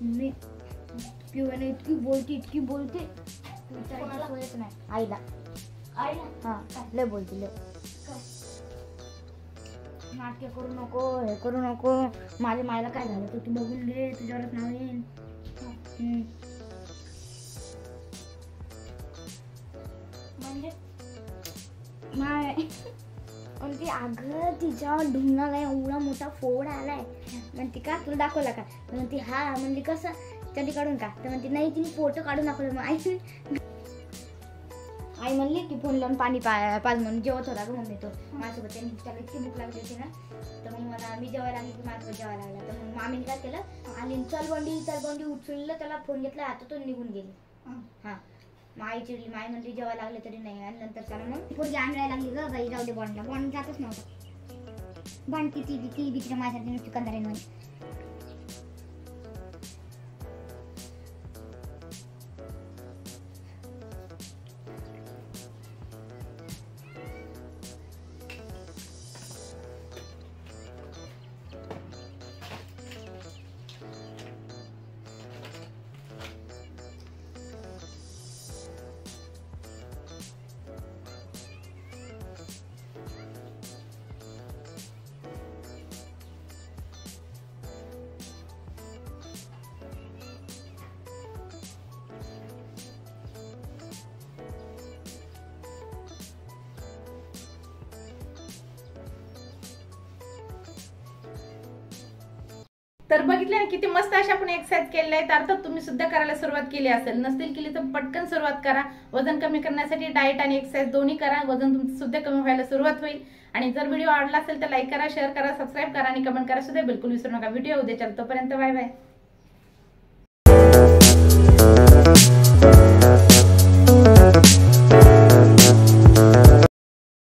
मी पिवळ्याने इतकी बोलते विचारायचं नाही आईला. हा लय बोलते लय. नाटके करू नको, हे करू नको. माझ्या मायला काय झालं तू बघून घे, तुझ्यावरच नाव येईल. म्हणजे माय म्हणते अगं तिच्यावर ढुंगणाला एवढा मोठा फोड आलाय. म्हणते का तुला दाखवला का? म्हणते हा. म्हणजे कसं चडी काढून का? तर म्हणते नाही तिने फोटो काढून दाखवलं. मग आई म्हणली की फोन लावून पाणी पाज म्हणून जेवत होता ग मम्मी तो माझ्यासोबत. त्यांनी त्याला इतकी भूक लागली होती ना, तर मग मला मी जेवायला लागली की माझ्यासोबत जेवायला लागला. तर मग मामीने काय केलं, आली चल बंडी उचललं, त्याला फोन घेतला हातातून निघून गेली. हा मग आई चिडली. माई म्हणली जेवायला लागले तरी नाही. आणि नंतर त्याला मग पोरगी आणायला लागली ग बाई, जाऊ दे बॉन्डला. बॉन्ड जातच नव्हता. बॉन्ड ती बिचारा माझ्यासाठी नुसती कंदारे म्हणून. तर बघितलं ना किती मस्त अशा आपण एक्सरसाइज केलेल्या आहेत. अर्थात तुम्ही सुद्धा करायला सुरुवात केली असेल. नसतील केली तर पटकन सुरुवात करा. वजन कमी करण्यासाठी डाएट आणि एक्सरसाइज दोन्ही करा. वजन तुमचं सुद्धा कमी व्हायला सुरुवात होईल. आणि जर व्हिडिओ आवडला असेल तर लाईक करा, शेअर करा, सबस्क्राईब करा आणि कमेंट करा सुद्धा बिलकुल विसरू नका. व्हिडिओ उद्या चल, तोपर्यंत बाय बाय.